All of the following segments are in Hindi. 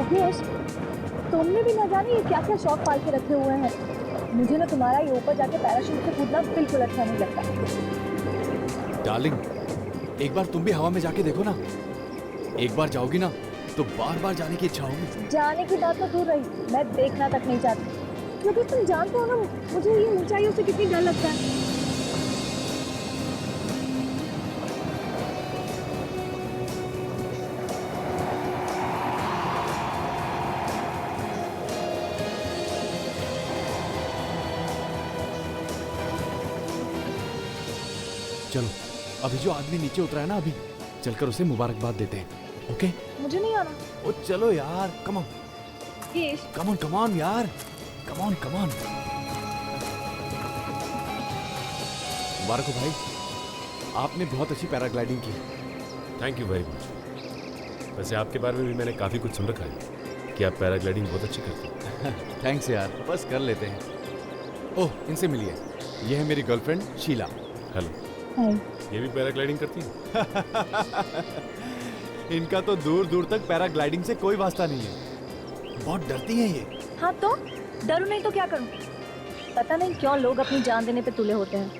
योगेश, तुमने भी न जाने ये क्या क्या शौक पाल के रखे हुए हैं। मुझे ना तुम्हारा ये ऊपर जाके पैराशूट से कूदना बिल्कुल अच्छा नहीं लगता। डार्लिंग, एक बार तुम भी हवा में जाके देखो ना। एक बार जाओगी ना तो बार बार जाने की इच्छा होगी। जाने की बात तो दूर रही, मैं देखना तक नहीं चाहती, क्योंकि तुम जानते हो ना मुझे ये ऊंचाइयों से कितनी डर लगता है। चलो, अभी जो आदमी नीचे उतरा है ना, अभी चलकर उसे मुबारकबाद देते हैं। ओके? मुझे नहीं आना। ओ चलो यार, come on Yogesh, come on come on यार, कम ऑन कम ऑन। मुबारक हो भाई, आपने बहुत अच्छी पैराग्लाइडिंग की। Thank you very much. वैसे आपके बारे में भी मैंने काफ़ी कुछ सुन रखा है कि आप पैराग्लाइडिंग बहुत अच्छी करते हैं। थैंक्स यार, बस कर लेते हैं। ओह, इनसे मिलिए, ये है मेरी गर्लफ्रेंड शीला। हेलो। हाय। ये भी पैराग्लाइडिंग करती है? इनका तो दूर दूर तक पैराग्लाइडिंग से कोई वास्ता नहीं है, बहुत डरती हैं ये। हाँ तो डरू नहीं तो क्या करूं? पता नहीं क्यों लोग अपनी जान देने पे तुले होते हैं।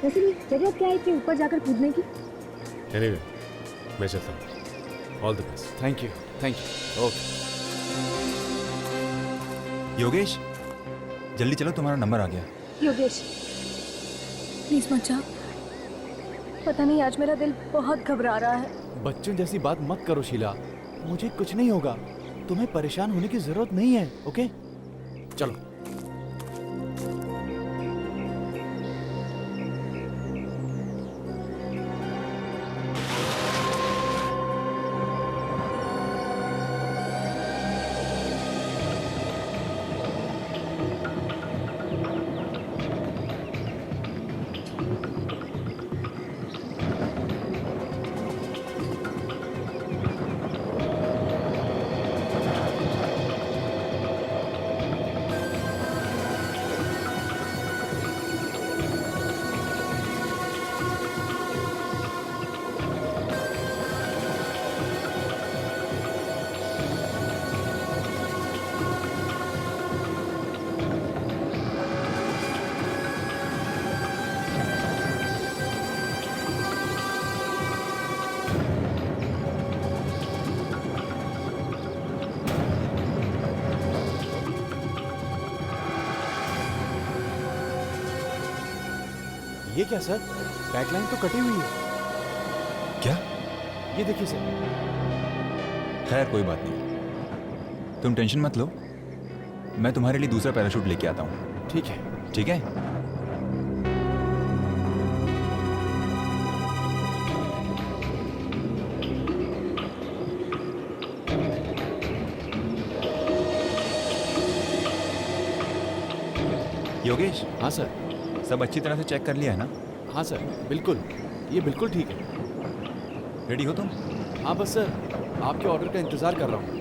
वैसे भी जरूरत क्या है इतनी ऊपर जाकर कूदने की? एनीवे, मैं चलता हूँ। All the best. Thank you. Okay. Yogesh, जल्दी चलो, तुम्हारा नंबर आ गया। योगेश, प्लीज मत जाओ। पता नहीं आज मेरा दिल बहुत घबरा रहा है। बच्चों जैसी बात मत करो शीला, मुझे कुछ नहीं होगा, तुम्हें परेशान होने की जरूरत नहीं है। ओके, चलो। ये क्या सर, बैकलाइन तो कटी हुई है। क्या? ये देखिए सर। खैर कोई बात नहीं, तुम टेंशन मत लो, मैं तुम्हारे लिए दूसरा पैराशूट लेके आता हूँ। ठीक है। ठीक है? योगेश, हाँ सर। सब अच्छी तरह से चेक कर लिया है ना? हाँ सर, बिल्कुल, ये बिल्कुल ठीक है। रेडी हो तुम? हाँ बस सर, आपके ऑर्डर का इंतजार कर रहा हूँ।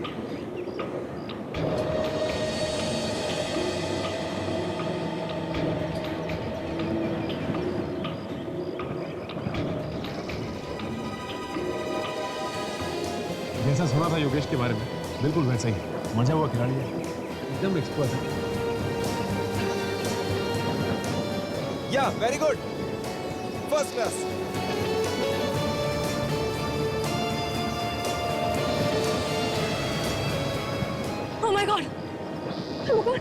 जैसा सुना था योगेश के बारे में, बिल्कुल वैसा ही मजा हुआ खिलाड़ी है, एकदम एक्सपर्ट है। या very good, first class. Oh my God, oh God,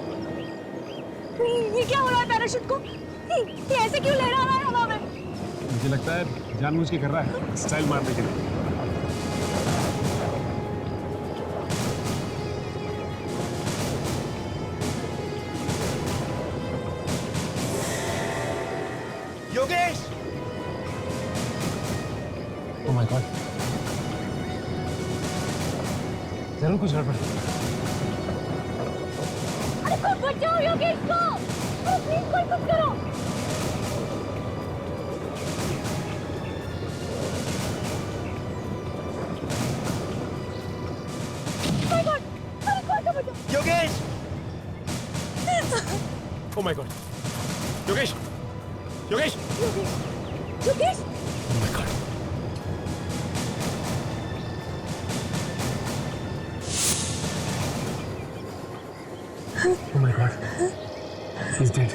ये क्या हो रहा है पैराशूट को? ये ऐसे क्यों लहरा रहा है हवा में? मुझे लगता है जानबूझ के कर रहा है, स्टाइल मारने के लिए। योगेश! ओह माय गॉड, जरूर कुछ गड़बड़ है। अरे बचाओ योगेश को, प्लीज कोई कुछ करो। माय गॉड, अरे कोई तो बचाओ। Yogesh! Oh my God, Yogesh! Yogesh! Yogesh, oh my God! Oh my God. He's dead.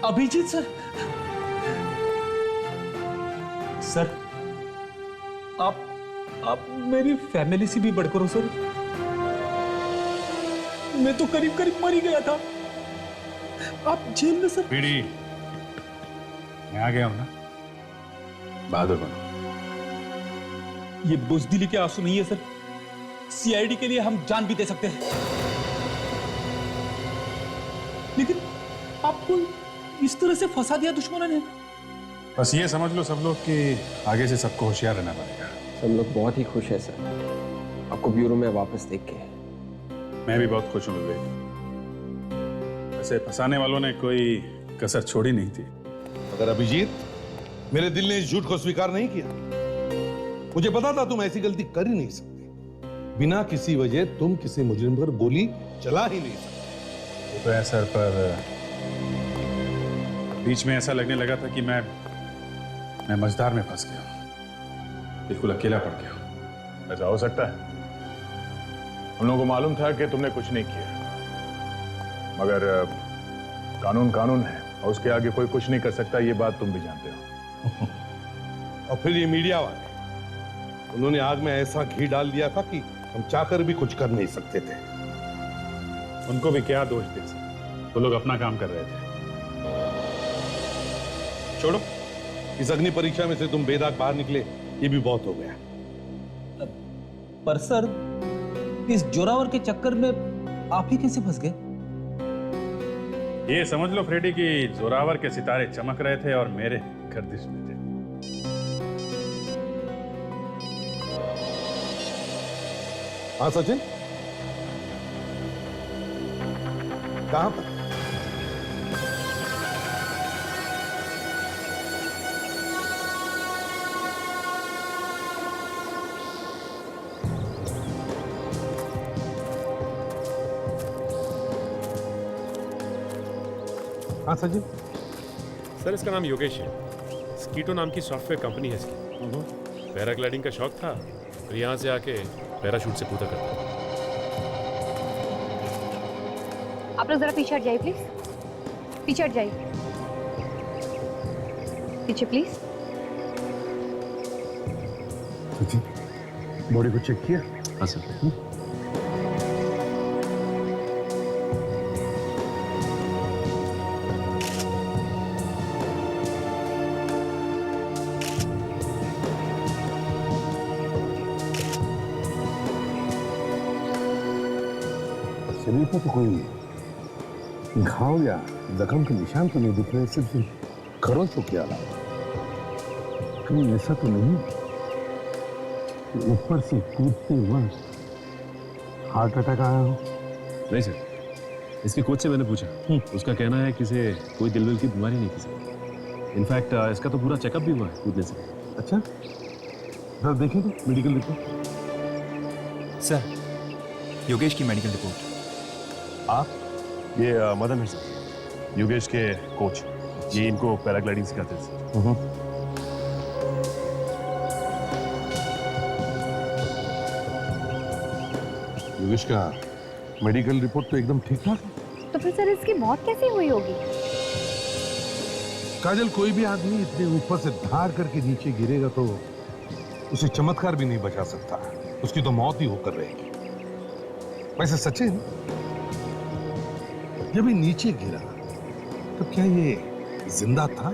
Abhijeet sir, sir आप मेरी फैमिली से भी बढ़कर हो सर। मैं तो करीब करीब मर ही गया था, आप जेल में सर। पीड़ी, मैं आ गया हूं ना, बहादुर बनो। ये बुजदिली के आंसू नहीं है सर, सीआईडी के लिए हम जान भी दे सकते हैं, लेकिन आपको इस तरह से फंसा दिया दुश्मनों ने। बस ये समझ लो सब लोग कि आगे से सबको होशियार रहना पड़ेगा। सब लोग बहुत ही खुश है सर, आपको ब्यूरो में वापस देख के। मैं भी बहुत खुश हूं विवेक। वैसे फंसाने वालों ने कोई कसर छोड़ी नहीं थी। मगर अभिजीत, मेरे दिल ने इस झूठ को स्वीकार नहीं किया। मुझे पता था तुम ऐसी गलती कर ही नहीं सकते। बिना किसी वजह तुम किसी मुजरिम पर गोली चला ही नहीं सकते। वो तो है सर, पर बीच में ऐसा लगने लगा था कि मैं मझधार में फंस गया, बिल्कुल अकेला पड़ गया। ऐसा हो सकता है। हम लोगों को मालूम था कि तुमने कुछ नहीं किया, मगर कानून कानून है और उसके आगे कोई कुछ नहीं कर सकता, ये बात तुम भी जानते हो। और फिर ये मीडिया वाले, उन्होंने आग में ऐसा घी डाल दिया था कि हम चाहकर भी कुछ कर नहीं सकते थे। उनको भी क्या दोष दे सकते, वो लोग अपना काम कर रहे थे। छोड़ो, इस अग्नि परीक्षा में से तुम बेदाग बाहर निकले, ये भी बहुत हो गया। पर सर, इस जोरावर के चक्कर में आप ही कैसे फंस गए? ये समझ लो फ्रेडी कि जोरावर के सितारे चमक रहे थे और मेरे गर्दिश में थे। हाँ सचिन, कहां पर? हाँ सचिन। सर इसका नाम योगेश है, स्कीटो नाम की सॉफ्टवेयर कंपनी है इसकी। पैराग्लाइडिंग का शौक था तो यहाँ से आके पैराशूट से कूदा करता है। आप लोग जरा पीछे हट जाइए प्लीज, पीछे हट जाइए, पीछे प्लीज। सचिन, बॉडी को चेक किया? हाँ सर। शरीर पर तो कोई घाव या जख्म के निशान तो नहीं दिख रहे, सिर्फ खरोच हो क्या अलावा। कहीं ऐसा तो नहीं कि ऊपर से कूदते वक्त हार्ट अटैक आया हो? नहीं सर, इसके कोच से मैंने पूछा, उसका कहना है कि इसे कोई दिल की बीमारी नहीं थी। इनफैक्ट इसका तो पूरा चेकअप भी हुआ है कूदने से। अच्छा, जरा देखें तो मेडिकल रिपोर्ट। सर, योगेश की मेडिकल रिपोर्ट। आप? ये मदन है सर, योगेश के कोच। ये इनको पैराग्लाइडिंग सिखाते थे। योगेश का मेडिकल रिपोर्ट तो एकदम ठीक ठाक है। तो फिर सर इसकी मौत कैसे हुई होगी? काजल, कोई भी आदमी इतने ऊपर से धार करके नीचे गिरेगा तो उसे चमत्कार भी नहीं बचा सकता, उसकी तो मौत ही होकर रहेगी। वैसे सचिन, जब ये नीचे गिरा तो क्या ये जिंदा था?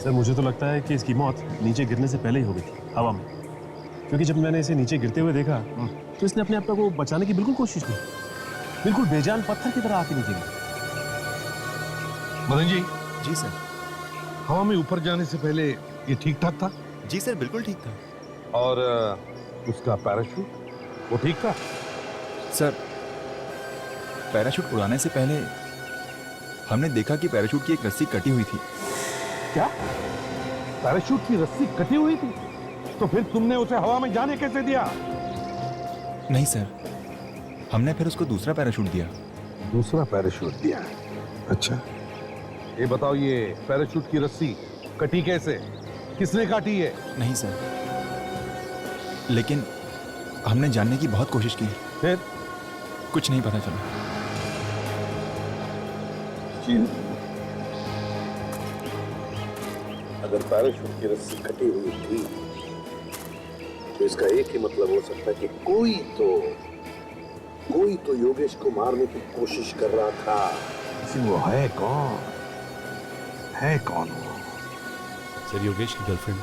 सर मुझे तो लगता है कि इसकी मौत नीचे गिरने से पहले ही हो गई थी, हवा में। क्योंकि जब मैंने इसे नीचे गिरते हुए देखा तो इसने अपने आप को बचाने की बिल्कुल कोशिश की, बिल्कुल बेजान पत्थर की तरह आके नीचे गिरी। मदन जी। जी सर। हवा में ऊपर जाने से पहले ये ठीक ठाक था? जी सर, बिल्कुल ठीक था। और उसका पैराशूट, वो ठीक था? सर, पैराशूट उड़ाने से पहले हमने देखा कि पैराशूट की एक रस्सी कटी हुई थी। क्या पैराशूट की रस्सी कटी हुई थी? तो फिर तुमने उसे हवा में जाने कैसे दिया? नहीं सर, हमने फिर उसको दूसरा पैराशूट दिया। दूसरा पैराशूट दिया? अच्छा, ये बताओ, ये पैराशूट की रस्सी कटी कैसे? किसने काटी है? नहीं सर, लेकिन हमने जानने की बहुत कोशिश की, फिर कुछ नहीं पता चला। अगर पैराशूट की रस्सी कटी हुई थी तो इसका एक ही मतलब हो सकता है कि कोई तो योगेश को मारने की कोशिश कर रहा था। वो है कौन? है कौन वो? सर, योगेश की गर्लफ्रेंड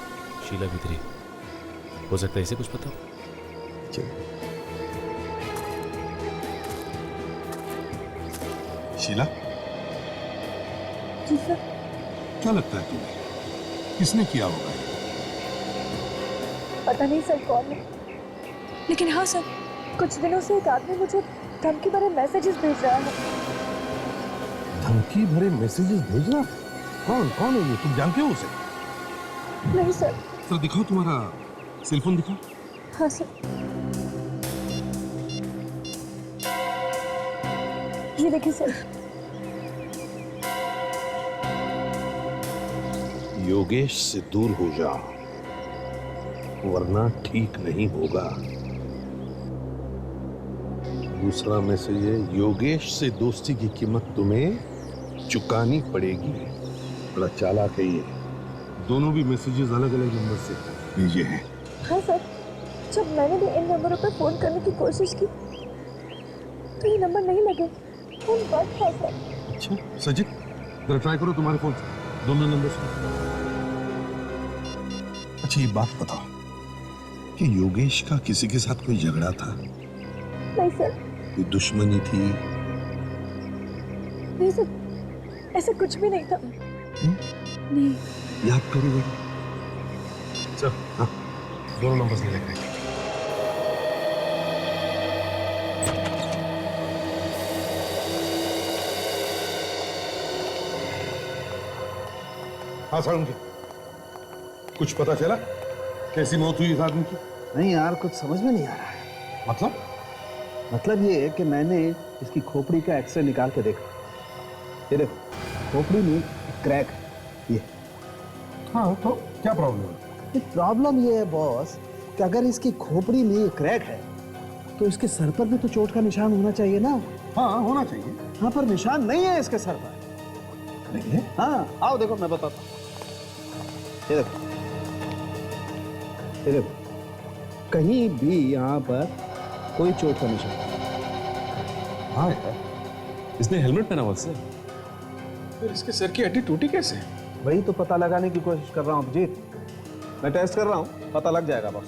शीला भित्री। हो सकता है इसे कुछ पता हो। शीला, जी सर। क्या लगता है तुम्हें किसने किया होगा? पता नहीं सर कौन है, लेकिन हाँ सर, कुछ दिनों से एक आदमी मुझे धमकी भरे मैसेजेस भेज रहा है। धमकी भरे मैसेजेस भेजना? कौन कौन है ये? तुम जानते हो उसे? नहीं सर। सर दिखाओ, तुम्हारा सेलफोन दिखाओ। हाँ सर, ये देखिए सर। योगेश से दूर हो जा, वरना ठीक नहीं होगा। दूसरा मैसेज है, योगेश से दोस्ती की कीमत तुम्हें चुकानी पड़ेगी। बड़ा चालाक है ये। दोनों भी मैसेजेस अलग अलग नंबर से भेजे हैं। हाँ सर, जब मैंने भी इन नंबरों पर फोन करने की कोशिश की तो ये नंबर नहीं लगे, फोन बंद था सर। अच्छा सजित, जरा ट्राई करो तुम्हारे फोन से दोनों नंबर से। अच्छा, ये बात बताओ कि योगेश का किसी के साथ कोई झगड़ा था? नहीं सर। कोई दुश्मनी थी? नहीं सर, ऐसा कुछ भी नहीं था। नहीं। याद करो बेटा। चल, हाँ, दोनों नंबर से लेकर। हाँ सारुण जी, कुछ पता चला? कैसी मौत हुई इस आदमी की? नहीं यार, कुछ समझ में नहीं आ रहा है। मतलब ये है कि मैंने इसकी खोपड़ी का एक्सरे निकाल के देखा। ये देखो, खोपड़ी में क्रैक है ये। हाँ, तो क्या प्रॉब्लम है? प्रॉब्लम ये है बॉस कि अगर इसकी खोपड़ी में ये क्रैक है तो इसके सर पर भी तो चोट का निशान होना चाहिए ना। हाँ, होना चाहिए। हाँ, पर निशान नहीं है इसके सर पर। नहीं है? हाँ, आओ देखो, मैं बताता हूँ। ये देखो, ये देखो, कहीं भी यहाँ पर कोई चोट का निशान नहीं। हाँ यार, इसने हेलमेट पहना हुआ सर। फिर इसके सर की हड्डी टूटी कैसे? वही तो पता लगाने की कोशिश कर रहा हूँ अभिजीत। मैं टेस्ट कर रहा हूँ, पता लग जाएगा boss.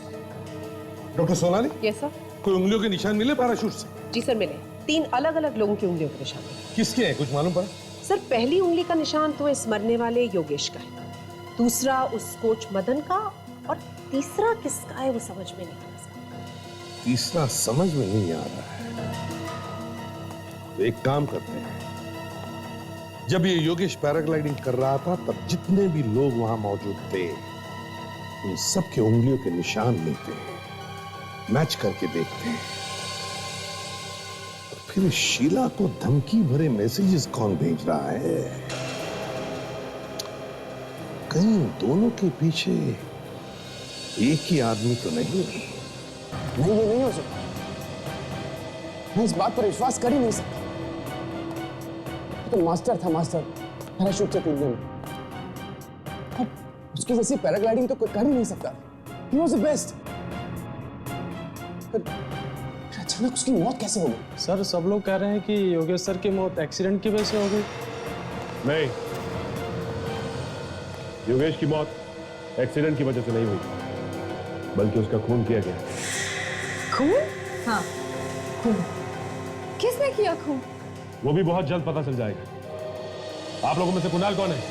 Doctor Sonali, yes sir. कोई उंगलियों के निशान मिले पैराशूट से? जी सर, मिले। 3 अलग अलग लोगों की उंगलियों के निशान मिले। किसके हैं, कुछ मालूम पड़ा? सर, पहली उंगली का निशान तो इस मरने वाले योगेश का है, दूसरा उस कोच मदन का, और तीसरा किसका है वो समझ में नहीं आ रहा सर। तीसरा समझ में नहीं आ रहा है। तो एक काम करते हैं, जब ये योगेश पैराग्लाइडिंग कर रहा था तब जितने भी लोग वहां मौजूद थे उन सबके उंगलियों के निशान लेते हैं, मैच करके देखते हैं। फिर शीला को धमकी भरे मैसेजेस कौन भेज रहा है? कहीं दोनों के पीछे एक ही आदमी तो नहीं? नहीं, ये नहीं हो सकता। मैं इस बात पर विश्वास कर ही नहीं सकता। तो मास्टर था, मास्टर पैराशूट से कूदने में। अब उसकी जैसी पैराग्लाइडिंग तो कोई कर ही नहीं सकता। He was the best. फिर अचानक उसकी मौत कैसे हो गई? सर, सब लोग कह रहे हैं कि योगेश सर की मौत एक्सीडेंट की वजह से हो गई। नहीं, योगेश की मौत एक्सीडेंट की वजह से नहीं हुई, बल्कि उसका खून किया गया। खून? हाँ, खून। किसने किया खून? वो भी बहुत जल्द पता चल जाएगा। आप लोगों में से कुणाल कौन है?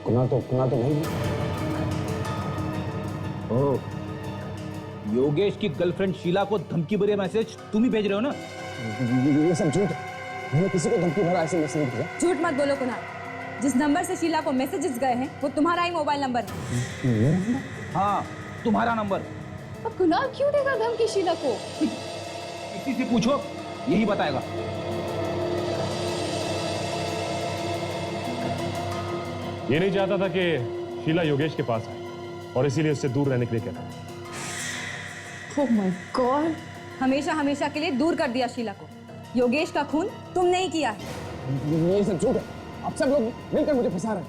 कुणाल तो नहीं। ओह, योगेश की गर्लफ्रेंड शीला को धमकी भरे मैसेज तुम ही भेज रहे हो ना? ये सब झूठ है। मैंने किसी को धमकी भरा ऐसे मैसेज भेजा? झूठ मत बोलो कुणाल, जिस नंबर से शीला को मैसेजेस गए हैं वो तुम्हारा ही मोबाइल नंबर है। हाँ, तुम्हारा नंबर। अब कुणाल क्यों देगा धमकी शीला को? किसी से पूछो, यही बताएगा। ये नहीं चाहता था कि शीला योगेश के पास आए और इसीलिए उससे दूर रहने के लिए कहता। ओह माय गॉड, हमेशा हमेशा के लिए दूर कर दिया शीला को। योगेश का खून तुमने ही किया है। ये सब झूठ है। आप सब लोग मिलकर मुझे फंसा रहे हैं।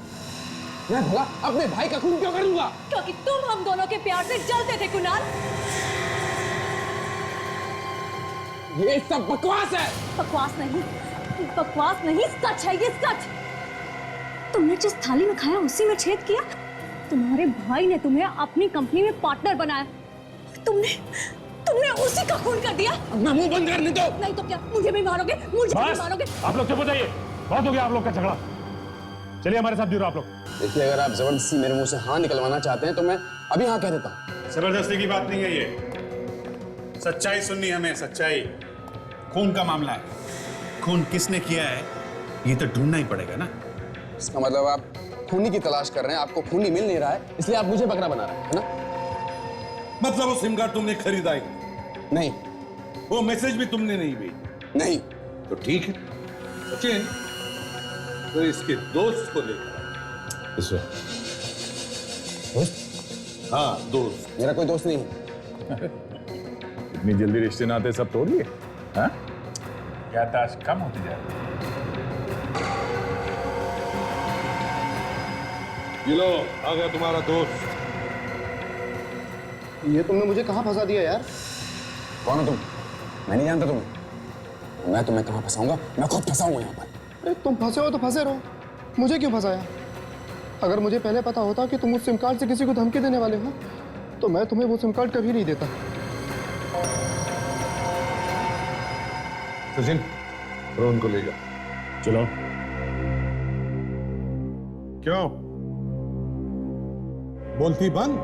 मैं भला अपने भाई का खून क्यों करूंगा? क्योंकि तुम हम दोनों के प्यार से जलते थे कुणाल। ये सब बकवास है। बकवास नहीं, सच है ये, सच। तुमने जिस थाली में खाया उसी में छेद किया। तुम्हारे भाई ने तुम्हें अपनी कंपनी में पार्टनर बनाया। तुमने उसी का खून कर दिया। मैं मुंह बंद करने दो। नहीं तो क्या, मुझे भी मारोगे? आप लोग चुप हो जाइए, बहुत हो गया आप लोग का झगड़ा। चलिए हमारे साथ जुड़ो आप लोग। देखिए, अगर आप जबरदस्ती मेरे मुंह से हाँ निकलवाना चाहते हैं तो मैं अभी हाँ कह देता हूँ। जबरदस्ती की बात नहीं है ये, सच्चाई सुननी हमें, सच्चाई। खून का मामला है, खून किसने किया है ये तो ढूंढना ही पड़ेगा ना। इसका मतलब आप खूनी की तलाश कर रहे हैं, आपको खूनी मिल नहीं रहा है इसलिए आप मुझे बकरा बना रहे हैं, है ना? मतलब वो सिम कार्ड तुमने खरीदा ही नहीं, वो मैसेज भी तुमने नहीं भेजी? नहीं। तो ठीक है सचिन, तो इसके दोस्त को लेकर दोस्त? हाँ दोस्त। मेरा कोई दोस्त नहीं है। इतनी जल्दी रिश्ते नाते सब तोड़ लिए? हाँ? क्या ताश कम होती जा रही? ये लो, आ गया तुम्हारा दोस्त। ये तुमने मुझे कहाँ फंसा दिया यार? कौन हो तुम? मैं नहीं जानता तुम्हें। मैं तुम्हें कहाँ फंसाऊंगा? मैं खुद फंसा हूँ यहाँ पर। अरे तुम फंसे हो तो फंसे रहो, मुझे क्यों फंसाया? अगर मुझे पहले पता होता कि तुम उस सिम कार्ड से किसी को धमकी देने वाले हो तो मैं तुम्हें वो सिम कार्ड कभी नहीं देता। सचिन, रोहन को ले जा। चलो। क्यों बोलती बंद?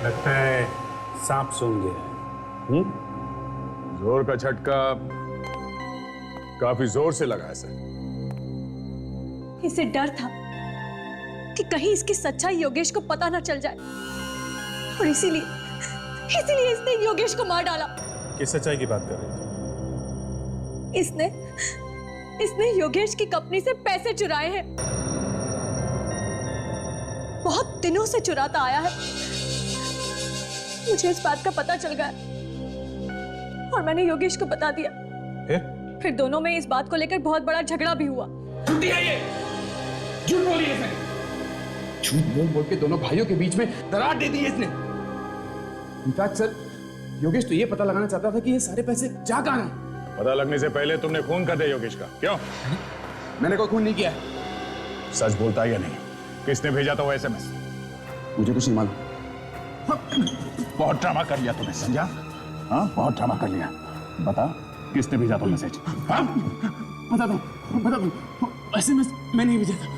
लगता है सांप सूंघ गया। जोर का झटका काफी जोर से लगा है सर। इसे डर था कि कहीं इसकी सच्चाई योगेश को पता ना चल जाए और इसीलिए इसने योगेश को मार डाला। किस सच्चाई की बात कर रही हो? इसने योगेश की कंपनी से पैसे चुराए हैं। बहुत दिनों से चुराता आया है। मुझे इस बात का पता चल गया और मैंने योगेश को बता दिया। फिर दोनों में इस बात को लेकर बहुत बड़ा झगड़ा भी हुआ। झूठी है ये, झूठ बोली है इसने। झूठ बोल बोल के दोनों भाइयों के बीच में दरार दे दी है इसने। इनफैक्ट सर, योगेश तो ये पता लगाना चाहता था कि ये सारे पैसे जा कहां गए। पता लगने से पहले तुमने खून कर दिया योगेश का, क्यों? मैंने कोई खून नहीं किया। सच बोलता है या नहीं? किसने भेजा था वो SMS? मुझे कुछ नहीं मालूम। बहुत ड्रामा कर लिया तूने, समझा? हाँ, बहुत ड्रामा कर लिया। बता, किसने भेजा था मैसेज? हाँ? बता दो, SMS मैं नहीं भेजा था।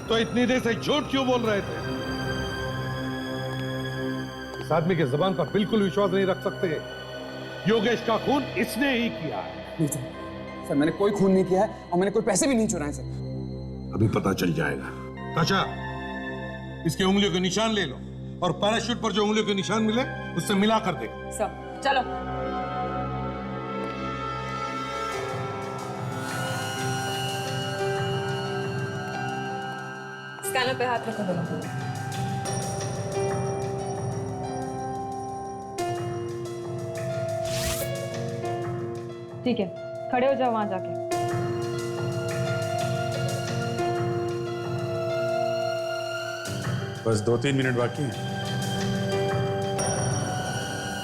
तो इतनी देर से झूठ क्यों बोल रहे थे? इस आदमी के जबान पर बिल्कुल विश्वास नहीं रख सकते। योगेश का खून इसने ही किया है। नहीं सर, मैंने कोई खून नहीं किया है और मैंने कोई पैसे भी नहीं चुराए सर। अभी पता चल जाएगा। ताशा, इसके उंगलियों के निशान ले लो और पैराशूट पर जो उंगलियों के निशान मिले उससे मिला कर दे। सब चलो। स्कैनर पे हाथ रखो दोनों। ठीक है, खड़े हो जाओ वहां जाके। बस 2-3 मिनट बाकी हैं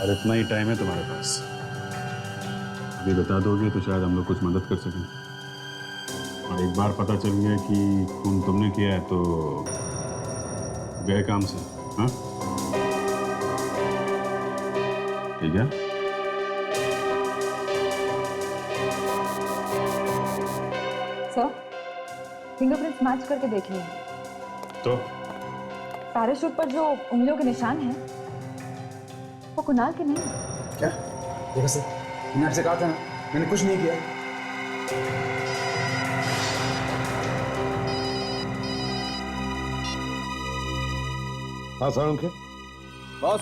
और इतना ही टाइम है तुम्हारे पास। अभी बता दोगे तो शायद हम लोग कुछ मदद कर सकें। और एक बार पता चल गया कि खून तुमने किया है तो गए काम से। हाँ, ठीक है? सर, फिंगरप्रिंट्स मैच करके देख लिए। तो पैराशूट पर जो उंगलियों के निशान हैं वो कुणाल के नहीं हैं। क्या? देखो सर, मैंने आपसे कहा था ना, मैंने कुछ नहीं किया। हाँ साळुंखे, बॉस,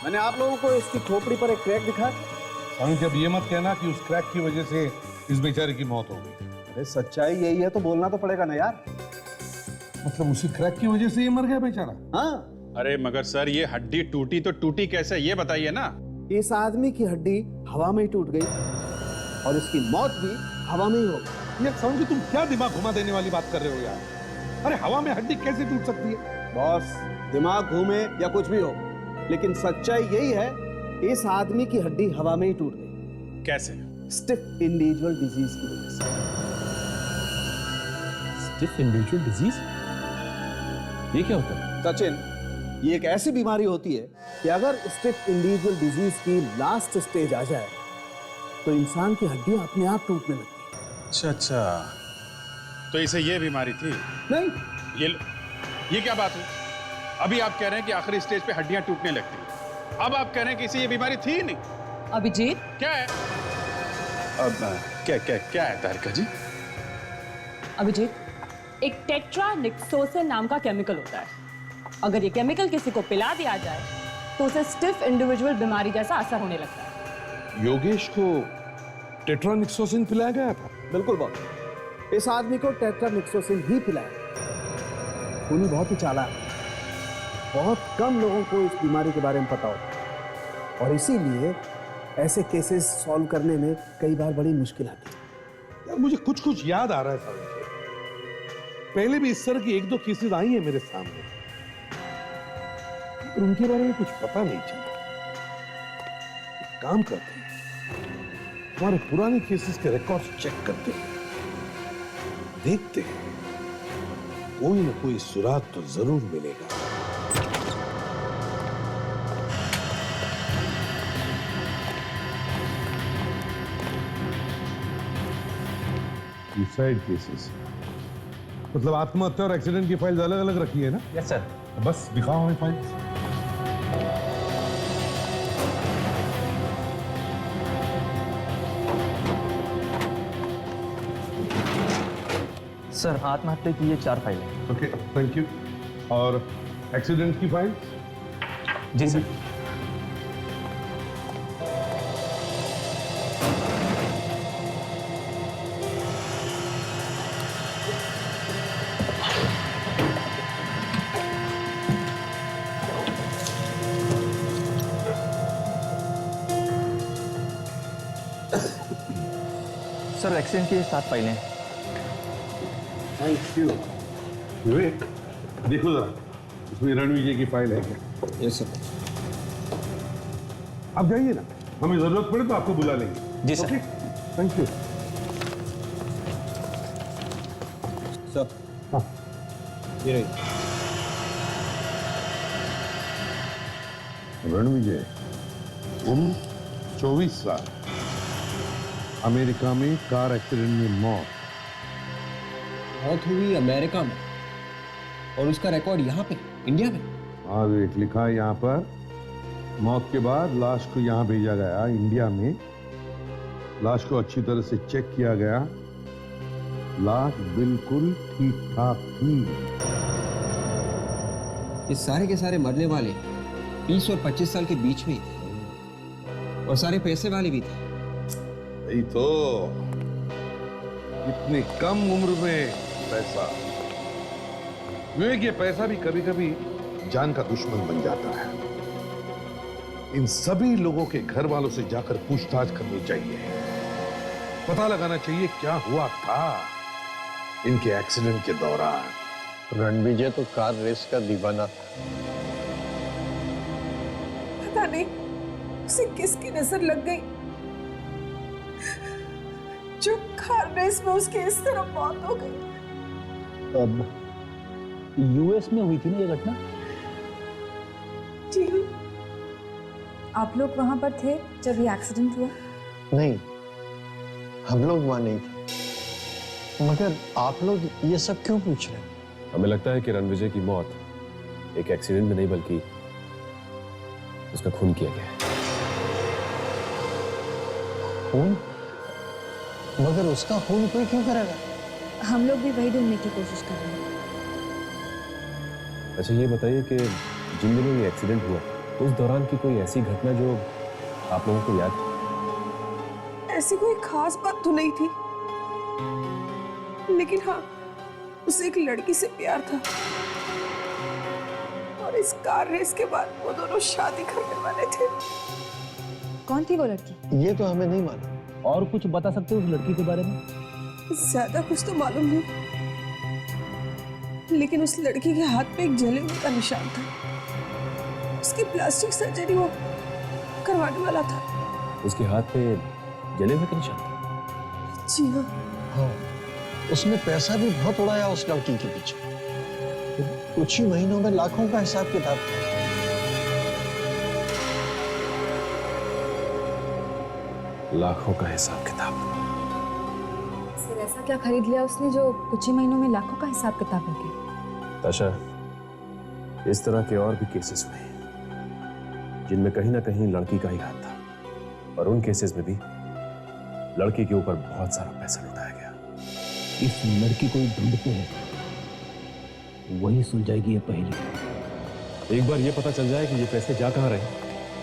मैंने आप लोगों को इसकी खोपड़ी पर एक क्रैक दिखा। साळुंखे, अब ये मत कहना कि उस क्रैक की वजह से इस बेचारे की मौत हो गई। अरे सच्चाई यही है तो बोलना तो पड़ेगा ना यार। मतलब उसी क्रैक की वजह से ये मर गया बेचारा? हाँ। अरे मगर सर, ये हड्डी टूटी तो टूटी कैसे, ये बताइए ना। इस आदमी की हड्डी हवा में ही टूट गई और इसकी मौत भी हवा में ही हो गई। यार साळुंखे, तुम क्या दिमाग घुमा देने वाली बात कर रहे हो यार? अरे हवा में हड्डी कैसे टूट सकती है? बॉस, दिमाग घूमे या कुछ भी हो, लेकिन सच्चाई यही है, इस आदमी की हड्डी हवा में ही टूट गई। कैसे? स्टिफ इंडिविजुअल डिजीज की वजह से। Stiff individual disease? ये क्या होता है? सचिन, ये एक ऐसी बीमारी होती है कि अगर स्टिफ इंडिविजुअल डिजीज की लास्ट स्टेज आ जाए तो इंसान की हड्डियां अपने आप टूटने लगती हैं। अच्छा अच्छा, तो इसे ये बीमारी थी? नहीं। ये क्या बात है? अभी आप कह रहे हैं कि आखिरी स्टेज पे हड्डियां टूटने लगती हैं, अब आप कह रहे हैं कि इसे ये बीमारी थी ही नहीं। अभिजीत, क्या है? अब क्या है तारिका जी? अभिजीत, एक टेट्रानिक्सोसिन नाम का केमिकल होता है। अगर ये केमिकल किसी को पिला दिया जाए तो उसे स्टिफ इंडिविजुअल बीमारी जैसा असर होने लगता है। योगेश को टेट्रानिक्सोसिन पिलाया गया था? बिल्कुल बॉस, इस आदमी को टेट्रानिक्सोसिन ही पिलाया। खूनी बहुत ही चालाक है, बहुत कम लोगों को इस बीमारी के बारे में पता होता है और इसीलिए ऐसे केसेस सॉल्व करने में कई बार बड़ी मुश्किल आती है। यार मुझे कुछ कुछ याद आ रहा है साळुंखे, पहले भी इस तरह की एक दो केसेस आई है मेरे सामने, पर उनके बारे में कुछ पता नहीं चला। एक काम करते हैं, हमारे पुराने केसेस के रिकॉर्ड्स चेक करते हैं, देखते हैं, कोई ना कोई सुराग तो जरूर मिलेगा। सुसाइड केसेस, मतलब आत्महत्या और एक्सीडेंट की फाइल्स अलग अलग रखी है ना? Yes sir. बस दिखाओ हमें फाइल्स। सर, आत्महत्या की ये 4 फाइलें। Okay, thank you. और एक्सीडेंट की फाइल? जी सर। सर, एक्सीडेंट की ये 7 फाइलें। Thank you. विवेक, देखो जरा, इसमें रणविजय की फाइल है क्या? Yes sir. आप जाइए ना, हमें जरूरत पड़े तो आपको बुला लेंगे। जी सर। Thank you sir. हाँ, ये रही। रणविजय, उम्र 24 साल, अमेरिका में कार एक्सीडेंट में मौत हुई अमेरिका में और उसका रिकॉर्ड यहाँ पे इंडिया में। हाँ विवेक, लिखा है यहाँ पर, मौत के बाद लाश को यहाँ भेजा गया इंडिया में, लाश को अच्छी तरह से चेक किया गया, लाश बिल्कुल ठीक ठाक थी। ये सारे के सारे मरने वाले 20 और 25 साल के बीच में ही थे और सारे पैसे वाले भी थे। यही तो, इतनी कम उम्र में पैसा। विवेक, ये पैसा भी कभी कभी जान का दुश्मन बन जाता है। इन सभी लोगों के घर वालों से जाकर पूछताछ करनी चाहिए, पता लगाना चाहिए क्या हुआ था इनके एक्सीडेंट के दौरान। रणविजय तो कार रेस का दीवाना था। पता नहीं उसे किसकी नजर लग गई जो कार रेस में उसकी इस तरह मौत हो गई। अब यूएस में हुई थी ना ये घटना? जी, आप लोग वहां पर थे जब ये एक्सीडेंट हुआ? नहीं, हम लोग वहां नहीं थे। मगर आप लोग ये सब क्यों पूछ रहे हैं? हमें लगता है कि रणविजय की मौत एक एक्सीडेंट में नहीं बल्कि उसका खून किया गया है। खून? मगर उसका खून कोई क्यों करेगा? हम लोग भी वही ढूंढने की कोशिश कर रहे हैं। अच्छा ये बताइए कि जिन दिनों ये एक्सीडेंट हुआ उस दौरान की कोई ऐसी घटना जो आप लोगों को याद है? ऐसी कोई खास बात तो नहीं थी, लेकिन हाँ, उसे एक लड़की से प्यार था और इस कार रेस के बाद वो दोनों शादी करने वाले थे। कौन थी वो लड़की? ये तो हमें नहीं मालूम। और कुछ बता सकते हो उस लड़की के बारे में? ज्यादा कुछ तो मालूम नहीं, लेकिन उस लड़की के हाथ पे एक जले हुए का निशान था। उसकी प्लास्टिक सर्जरी वो करवाने वाला था। उसके हाथ पे जले हुए का निशान था? जी हाँ। हाँ, उसने पैसा भी बहुत उड़ाया उस लड़की के पीछे। कुछ ही महीनों में लाखों का हिसाब किताब। लाखों का हिसाब किताब। सिर्फ ऐसा क्या खरीद लिया उसने जो कुछ ही महीनों में लाखों का हिसाब किताब हो गया? ताशा, इस तरह के और भी केसेस हुए जिनमें कहीं ना कहीं लड़की का ही हाथ था, और उन केसेस में भी लड़की के ऊपर बहुत सारा पैसा लुटाया गया। इस लड़की को ही ढूंढते हैं, वही सुलझाएगी ये पहेली। एक बार ये पता चल जाए कि ये पैसे जा कहाँ रहे,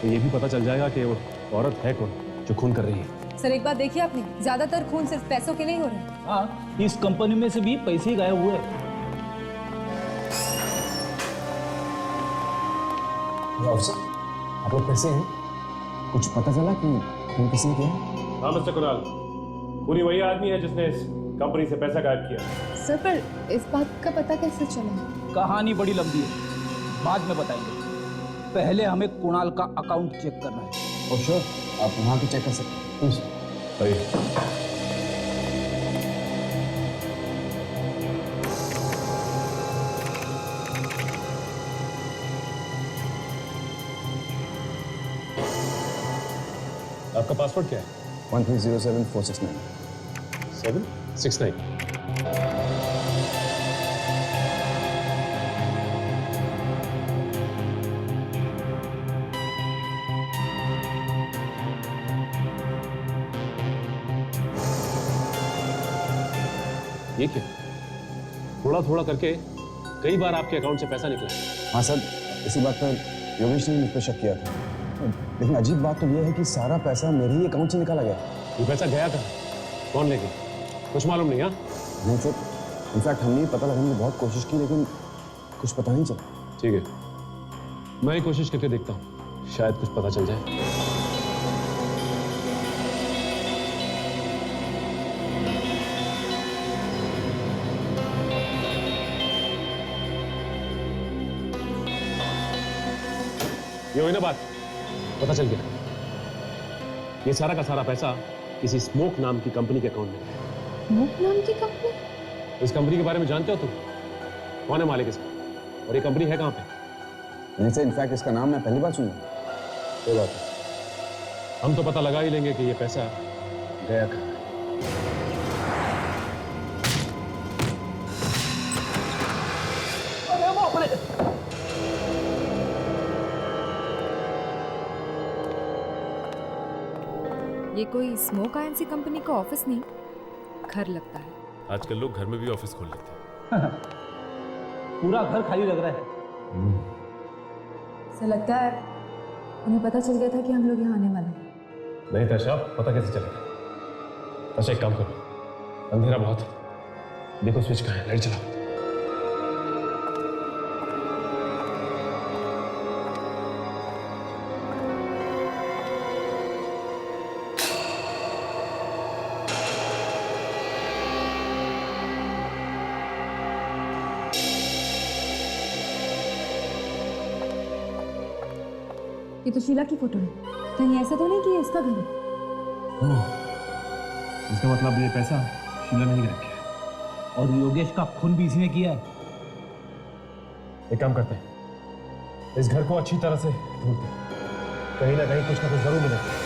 तो ये भी पता चल जाएगा कि वो औरत है कौन जो खून कर रही है। सर एक बात देखिए आपने, ज्यादातर खून सिर्फ पैसों के नहीं हो रहे। हाँ, इस कंपनी में से भी पैसे ही गायब हुए। ऑफिसर, आप लोग कैसे हैं? कुछ पता चला कि खून किसने किया? हाँ मिस्टर कुणाल, पूरी वही आदमी है जिसने इस कंपनी से पैसा गायब किया। सर पर इस बात का पता कैसे चला? कहानी बड़ी लंबी है, बाद में बताएंगे। पहले हमें कुणाल का अकाउंट चेक करना है। और श्योर, आप वहाँ भी चेक कर सकते हैं। प्लीज। आपका पासवर्ड क्या है? 1307469 769। ये क्या? थोड़ा थोड़ा करके कई बार आपके अकाउंट से पैसा निकला। हाँ सर, इसी बात पर योगेश ने मुझ पर शक किया था, लेकिन अजीब बात तो यह है कि सारा पैसा मेरे ही अकाउंट से निकाला गया। ये पैसा गया कहाँ? कौन ले गया? कुछ मालूम नहीं। हाँ नहीं सर, इनफैक्ट हमने पता लगाने की बहुत कोशिश की, लेकिन कुछ पता नहीं चला। ठीक है, मैं ही कोशिश करके देखता हूँ, शायद कुछ पता चल जाए। ये हुई ना बात, पता चल गया। ये सारा का सारा पैसा किसी स्मोक नाम की कंपनी के अकाउंट में है। स्मोक नाम की कंपनी? इस कंपनी के बारे में जानते हो तुम? कौन है मालिक इसका? और ये कंपनी है कहाँ पे? नहीं सर, इनफैक्ट इसका नाम मैं पहली बार सुना। कोई बात नहीं, हम तो पता लगा ही लेंगे कि ये पैसा गया कहाँ है। ये कोई स्मोक आयन सी कंपनी का ऑफिस नहीं, घर लगता है। आजकल लोग घर में भी ऑफिस खोल लेते हैं। पूरा घर खाली लग रहा है। ऐसा लगता है उन्हें पता चल गया था कि हम लोग यहाँ आने वाले हैं। नहीं ताशा, पता कैसे चलेगा? ताशा एक काम करो, अंधेरा बहुत है, देखो स्विच कहाँ है, लाइट चलाओ। ये तो शीला की फोटो है, कहीं ऐसा तो नहीं कि ये इसका घर है? इसका मतलब ये पैसा शीला ने ही रखा है। और योगेश का खून भी इसी ने किया है। एक काम करते हैं, इस घर को अच्छी तरह से ढूंढते हैं, कहीं ना कहीं कुछ ना कुछ जरूर मिलेगा।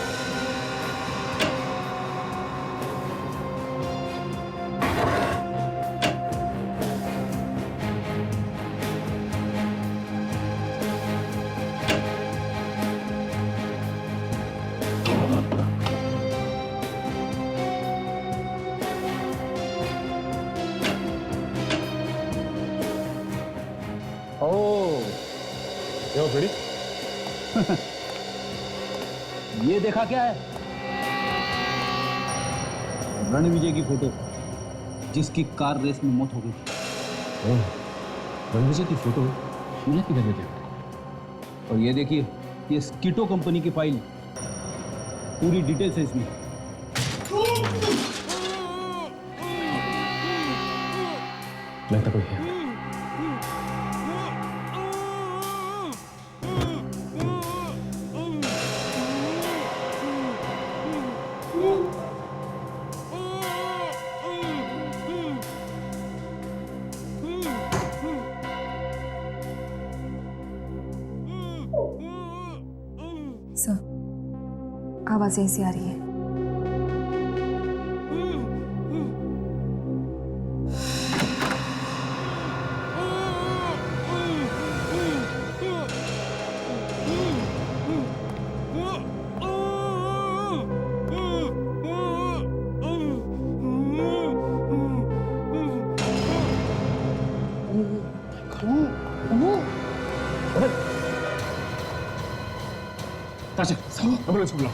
क्यों फ्रेडी? ये देखा क्या है? रणविजय की फोटो, जिसकी कार रेस में मौत हो गई थी। रणविजय की फोटो शीला की घर में। और ये देखिए, ये स्कीटो कंपनी की फाइल, पूरी डिटेल्स है इसमें। लगता कोई है। सर, आवाज यहीं से आ रही है। ताशा, एम्बुलेंस बुलाओ।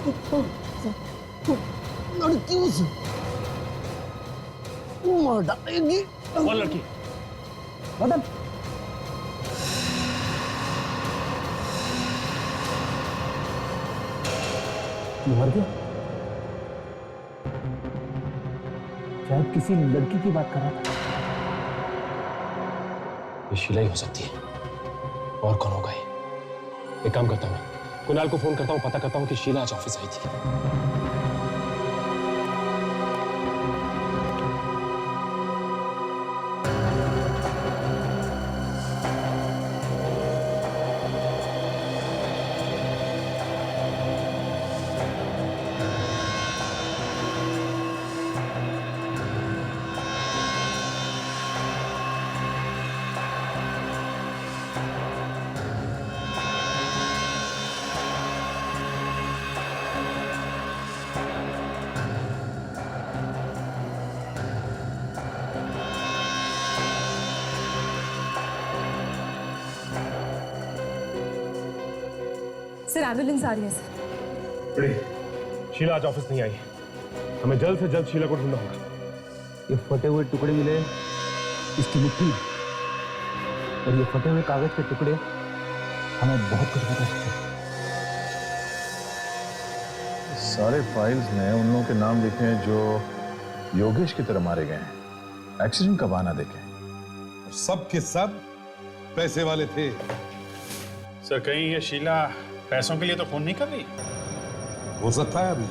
लड़की उसे मार डालेगी। कौन लड़की? मदन। मर गया? शायद किसी लड़की की बात कर रहा था। ये शीला ही हो सकती है। और कौन होगा ये? एक काम करता हूँ, कुणाल को फोन करता हूँ, पता करता हूँ कि शीला आज ऑफिस आई थी। सर, एम्बुलेंस आ रही है सर। बड़ी, शीला आज ऑफिस नहीं आई। हमें जल्द से जल्द शीला को ढूंढना होगा। ये फटे हुए टुकड़े मिले इसकी मुट्ठी में, और ये फटे हुए कागज के टुकड़े हमें बहुत कुछ बता सकते हैं। सारे फाइल्स में उन लोगों के नाम लिखे हैं जो योगेश की तरह मारे गए हैं। एक्सीडेंट का बहाना देखें। सब के सब पैसे वाले थे। सर, कहीं ये शीला पैसों के लिए तो फोन नहीं कर रही? हो सकता है, अभी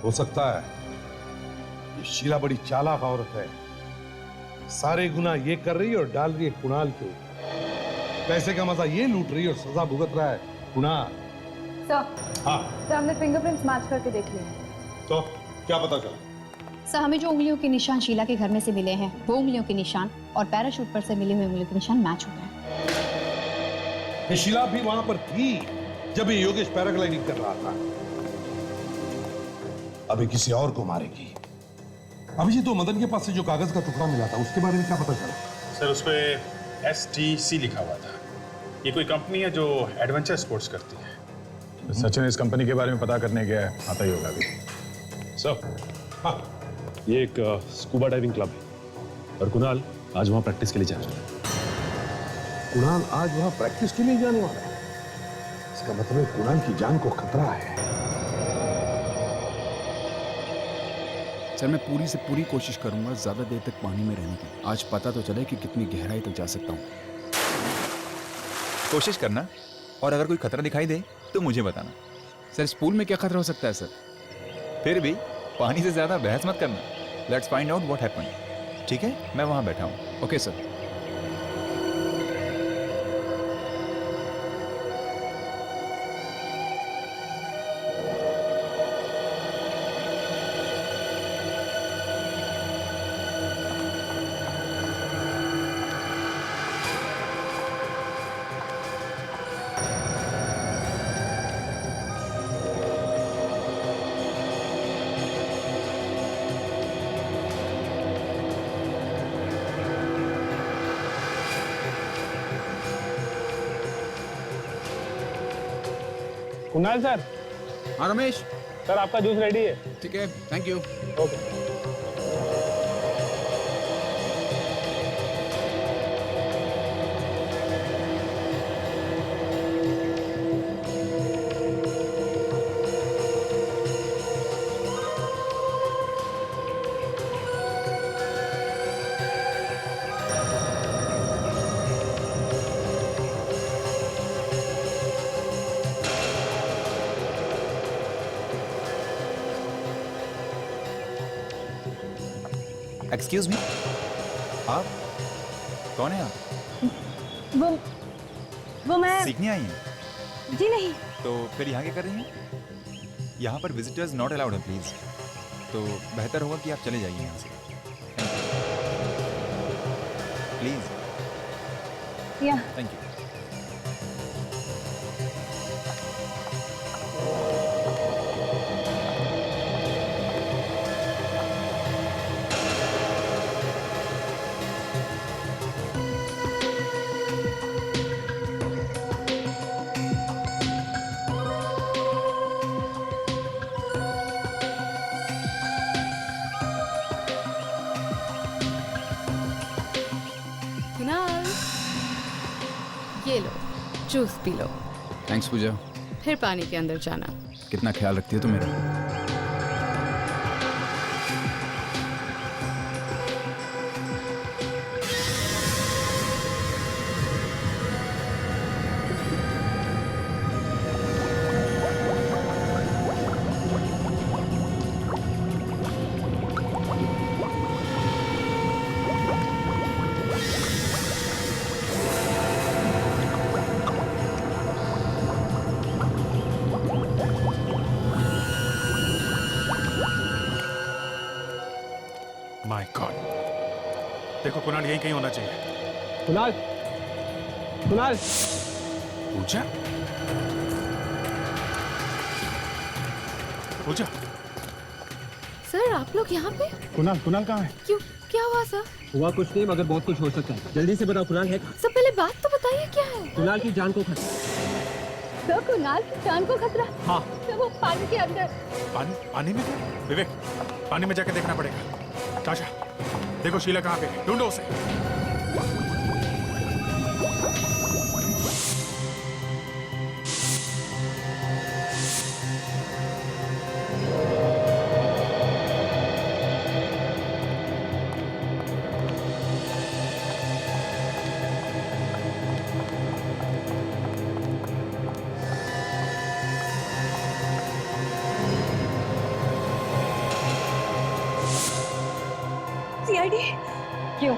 हो सकता है। ये शीला बड़ी चालाक औरत है। सारे गुनाह ये कर रही है और डाल रही है कुणाल के ऊपर। पैसे का मजा ये लूट रही है और सजा भुगत रहा है कुणाल। सर, हाँ सर हमने फिंगरप्रिंट्स मैच करके देख लिए। तो क्या पता चला? सर, हमें जो उंगलियों के निशान शीला के घर में से मिले हैं, वो उंगलियों के निशान और पैराशूट पर से मिले हुए उंगलियों के निशान मैच हो गए। ये शीला भी वहां पर थी जब ये योगेश पैराग्लाइडिंग कर रहा था। अभी किसी और को मारेगी। अभी ये तो मदन के पास से जो कागज का टुकड़ा मिला था, उसके बारे में क्या पता चला? सर, उस पे STC लिखा हुआ था। ये कोई कंपनी है जो एडवेंचर स्पोर्ट्स करती है। सचिन इस कंपनी के बारे में पता करने गया है, आता ही होगा अभी। सर, हाँ, ये एक स्कूबा डाइविंग क्लब है और कुणाल आज वहां प्रैक्टिस के लिए जा रहा है। कुणाल आज वहां प्रैक्टिस के लिए जाने वाला है? इसका मतलब कुणाल की जान को खतरा है। सर, मैं पूरी से पूरी कोशिश करूंगा ज्यादा देर तक पानी में रहने की। आज पता तो चले कि कितनी गहराई तक जा सकता हूँ। कोशिश करना, और अगर कोई खतरा दिखाई दे तो मुझे बताना। सर, इस पूल में क्या खतरा हो सकता है सर? फिर भी पानी से ज्यादा बहस मत करना। Let's find out what happened. ठीक है, मैं वहां बैठा हूँ। Okay sir. कुणाल सर। हाँ रमेश। सर आपका जूस रेडी है। ठीक है, thank you. Okay. Excuse me, आप कौन है आप? वो मैं सीखने आई हैं? जी नहीं। तो फिर यहाँ क्या कर रही हैं? यहाँ पर विजिटर्स नॉट अलाउड है प्लीज। तो बेहतर होगा कि आप चले जाइए यहाँ से प्लीज। या थैंक यू। कुणाल, ये लो जूस पी लो, थैंक्स पूजा। फिर पानी के अंदर जाना। कितना ख्याल रखती है तू मेरा। माय गॉड, देखो कुणाल यही कहीं होना चाहिए। कुणाल, कुणाल। पूजा, पूजा। सर आप लोग यहाँ पे? कुणाल, कुणाल कहाँ है? क्यों, क्या हुआ सर? हुआ कुछ नहीं, मगर बहुत कुछ हो सकता है। जल्दी से बताओ कुणाल है कहाँ? सब पहले बात तो बताइए क्या है? कुणाल की जान को खतरा। सर कुणाल की जान को खतरा? हाँ। सर वो पानी के अंदर। पानी में क्या? विवेक, पानी में जाके देखना पड़ेगा। ताशा, देखो शीला कहाँ पे है, ढूंढो उसे। सीआईडी? क्यों,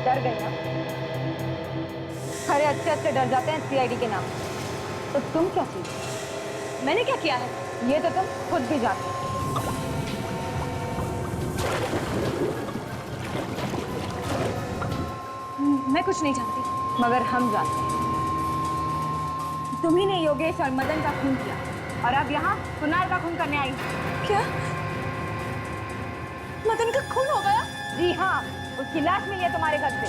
डर गए ना? अरे अच्छे अच्छे डर जाते हैं सीआईडी के नाम। तो तुम क्या चीज? मैंने क्या किया है ये तो तुम खुद भी जानते हो। मैं कुछ नहीं जानती, मगर हम जानते हैं। तुम्ही ने योगेश और मदन का खून किया और अब यहाँ कुणाल का खून करने आई। क्या मदन का खून हो गया? जी हाँ, उसकी लाश मिली है तुम्हारे घर से।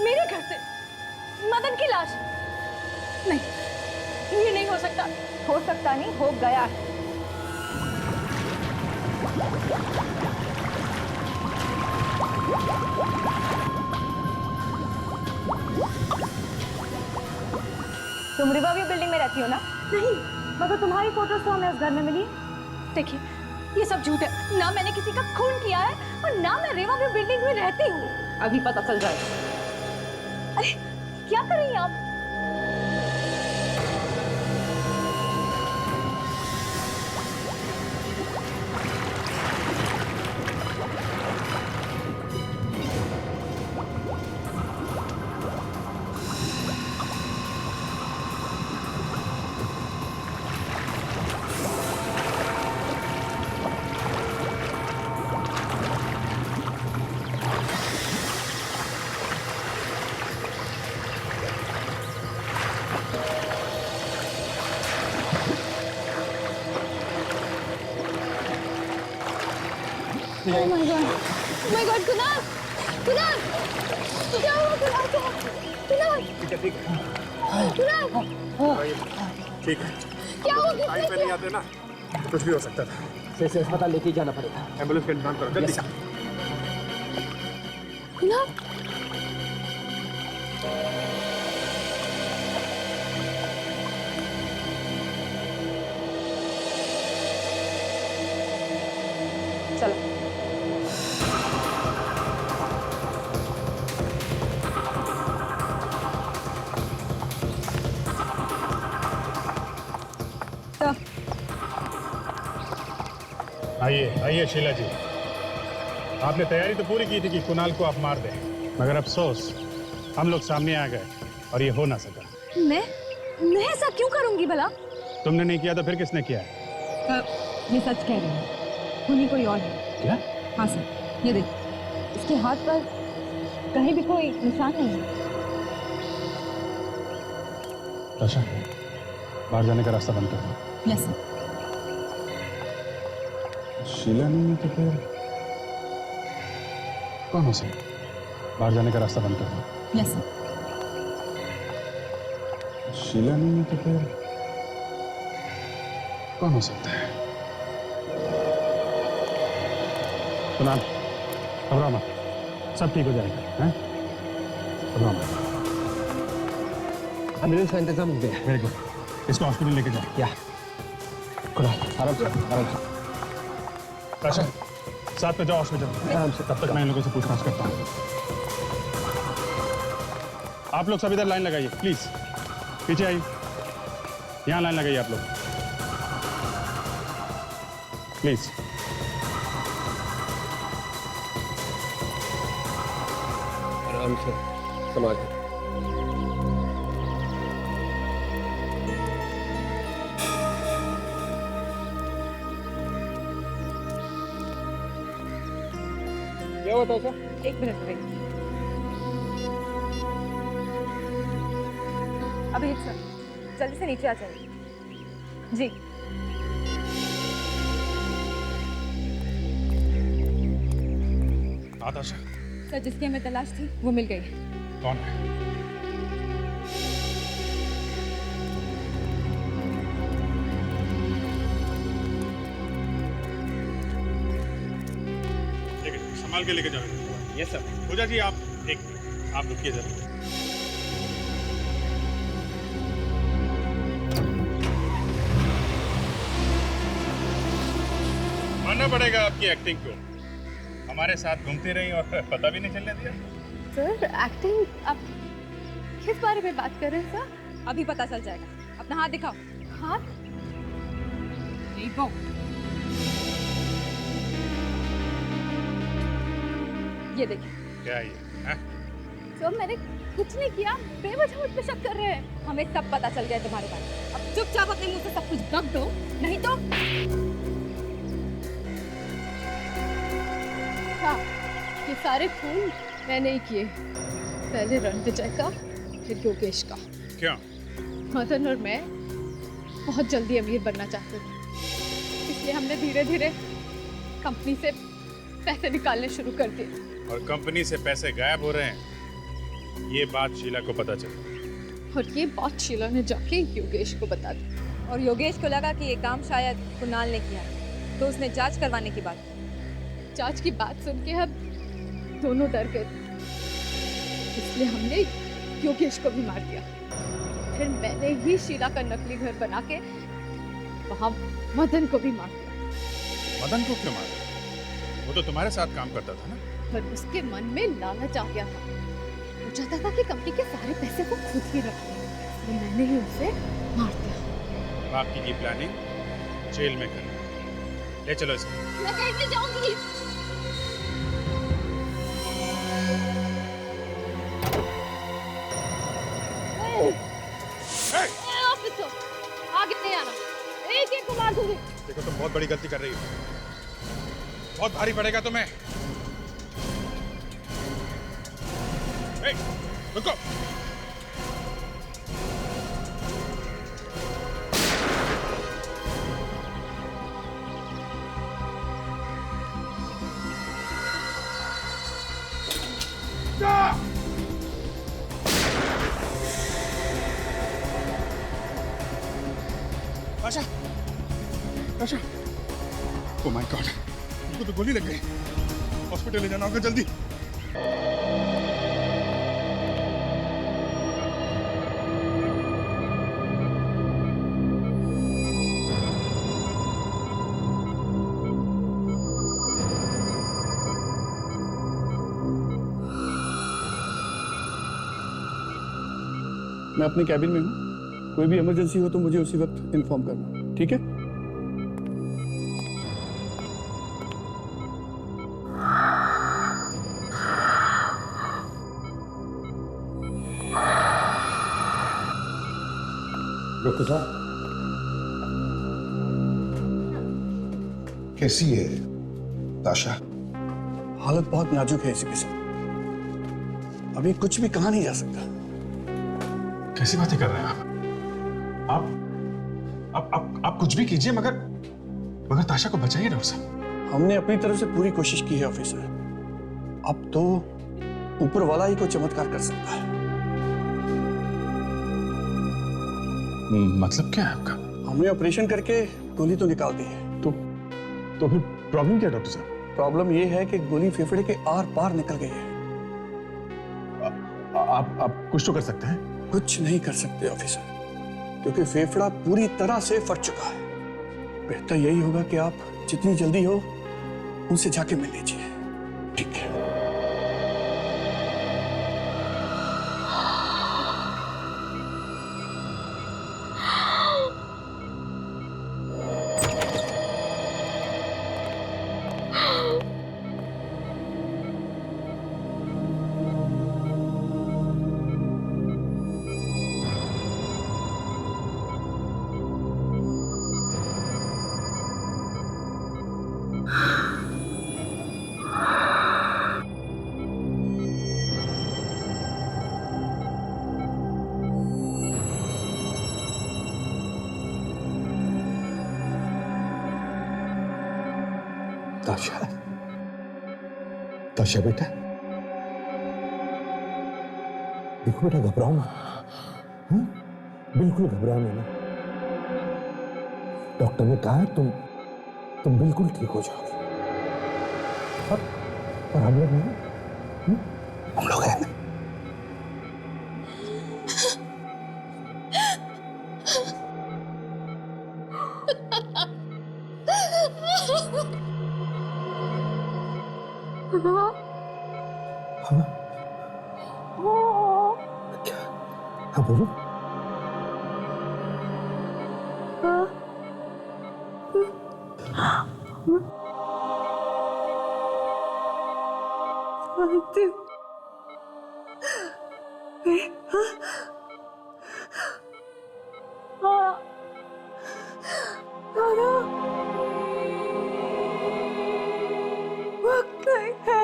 मेरे घर से मदन की लाश? नहीं, ये नहीं हो सकता। हो सकता नहीं, हो गया है। तुम रिवरव्यू बिल्डिंग में रहती हो ना? नहीं, मगर तुम्हारी फोटोज तो हमें उस घर में मिली। देखिए, ये सब झूठ है। ना मैंने किसी का खून किया है और ना मैं रिवरव्यू बिल्डिंग में रहती हूँ। अभी पता चल जाएगा। अरे क्या कर रही हैं आप? Oh my God! Oh my God! Kunal! Kunal! क्या हुआ कुणाल को? कुणाल! कुणाल! ठीक है, क्या हो गया? टाइम पे नहीं आते ना, कुछ भी हो सकता था। इसे अस्पताल लेके जाना पड़ेगा। एम्बुलेंस का इंतजाम करो जल्दी। कुणाल, चलो। तो आइए आइए शीला जी, आपने तैयारी तो पूरी की थी कि कुणाल को आप मार दें, मगर अफसोस हम लोग सामने आ गए और ये हो ना सका। मैं ऐसा क्यों करूंगी भला? तुमने नहीं किया तो फिर किसने किया? ये सच कह रही हूँ, खूनी कोई और है। क्या? हाँ सर, ये देख, इसके हाथ पर कहीं भी कोई निशान नहीं है। ताशा, बाहर जाने का रास्ता बंद कर दो। Yes sir. शीला नहीं तो फिर कौन हो सकता? बाहर जाने का रास्ता बंद कर दो। Yes sir. शीला नहीं तो फिर कौन हो सकता है? कुणाल, घबराओ मत, सब ठीक हो जाएगा। हैं? घबराओ मत। एम्बुलेंस का इंतजाम हो गया। वेरी गुड, इसको हॉस्पिटल लेके जाओ। क्या? कुणाल, आराम से, आराम से। ताशा, साथ में जाओ हॉस्पिटल। आराम से। तब तक मैं इन लोगों से पूछताछ करता हूँ। आप लोग सब इधर लाइन लगाइए प्लीज, पीछे आइए, यहाँ लाइन लगाइए आप लोग प्लीज। आराम से, संभाल के। क्या होता है? एक मिनट वेट। अभी सर जल्दी से नीचे आ जाइए। जी आताशा, सर, जिसकी हमें तलाश थी वो मिल गई। कौन है? ठीक है, संभाल के लेके जाओ। Yes sir. पूजा जी आप एक मिनट, आप रुकिए जरा। मानना पड़ेगा आपकी एक्टिंग को, हमारे साथ घूमती रही और पता भी नहीं चलने दिया। सर, एक्टिंग आप किस बारे में बात कर रहे हैं सर? अभी पता चल जाएगा। अपना हाथ दिखाओ। हाथ? देखो, ये देखिए। क्या ये? हाँ? सर मैंने कुछ नहीं किया, बेवजह मुझ पे शक कर रहे हैं। हमें सब पता चल गया तुम्हारे बारे में। अब चुपचाप अपने मुंह से सब कुछ रख दो, नहीं तो हाँ, ये सारे खून मैंने ही किए। पहले रणविजय का, फिर योगेश का। क्यों? मदन और मैं बहुत जल्दी अमीर बनना चाहते थे, इसलिए हमने धीरे धीरे कंपनी से पैसे निकालने शुरू कर दिए। और कंपनी से पैसे गायब हो रहे हैं, ये बात शीला को पता चली। और ये बात शीला ने जाके योगेश को बता दी। और योगेश को लगा कि ये काम शायद कुणाल ने किया, तो उसने जांच करवाने की बात की। जांच की बात सुन के हम दोनों डर गए, इसलिए हमने योगेश को भी मार दिया। फिर मैंने ही शीला का नकली घर बना के वहां मदन को भी मार दिया। मदन को क्यों मारा? वो तो तुम्हारे साथ काम करता था ना। पर उसके मन में लालच आ गया था, वो चाहता था कि कंपनी के सारे पैसे वो खुद ही रखे, तो मैंने ही उसे मार दिया। बाकी की प्लानिंग जेल में करनी। ले चलो इसको। मैं कैसे जाऊंगी? ऑफिसर, आगे नहीं आना, एक एक को मार दूंगी। देखो तुम बहुत बड़ी गलती कर रही हो, बहुत भारी पड़ेगा तुम्हें। ए, रुको। ताशा, ओह माय गॉड, उसको तो गोली लग गई। हॉस्पिटल ले जाना होगा जल्दी। मैं अपने कैबिन में हूँ, कोई भी इमरजेंसी हो तो मुझे उसी वक्त इन्फॉर्म करना, ठीक है? डॉक्टर साहब, कैसी है ताशा? हालत बहुत नाजुक है इसी के साथ, अभी कुछ भी कहा नहीं जा सकता। कैसी बातें कर रहे हैं आप कुछ भी कीजिए मगर ताशा को बचाइए डॉक्टर साहब। हमने अपनी तरफ से पूरी कोशिश की है ऑफिसर, अब तो ऊपर वाला ही कोई चमत्कार कर सकता है। मतलब क्या है आपका? हमने ऑपरेशन करके गोली तो निकाल दी है। तो फिर प्रॉब्लम क्या है डॉक्टर साहब? प्रॉब्लम यह है कि गोली फेफड़े के आर पार निकल गई है। आप कुछ तो कर सकते हैं? कुछ नहीं कर सकते ऑफिसर, क्योंकि फेफड़ा पूरी तरह से फट चुका है। बेहतर यही होगा कि आप जितनी जल्दी हो उनसे जाके मिल लीजिए, ठीक है? ताशा, ताशा बेटा, देखो बेटा, घबराओ मत, बिल्कुल घबराना नहीं। डॉक्टर ने कहा है तुम बिल्कुल ठीक हो जाओगे। और हम लोग हैं, हम लोग हैं ना। हाँ बोलो। वक्त नहीं है।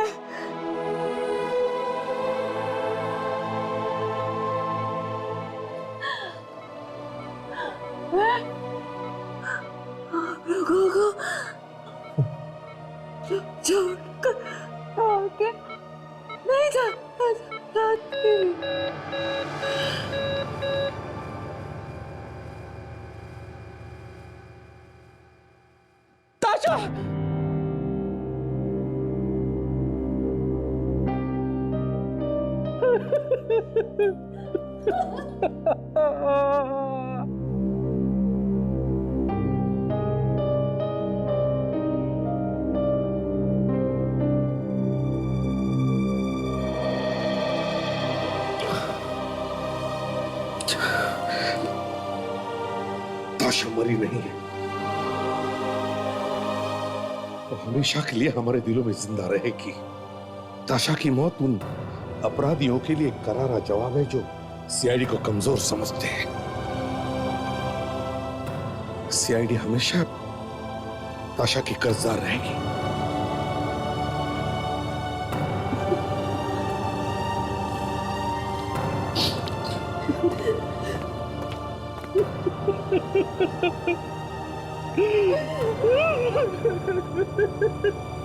आप लोगों को छोड़कर आगे नहीं जाना चाहती। ताशा! ताशा मरी नहीं है, वो हमेशा के लिए हमारे दिलों में जिंदा रहेगी। ताशा की मौत उन अपराधियों के लिए करारा जवाब है जो सीआईडी को कमजोर समझते हैं। सीआईडी हमेशा ताशा की कर्जदार रहेगी। Ha ha ha ha!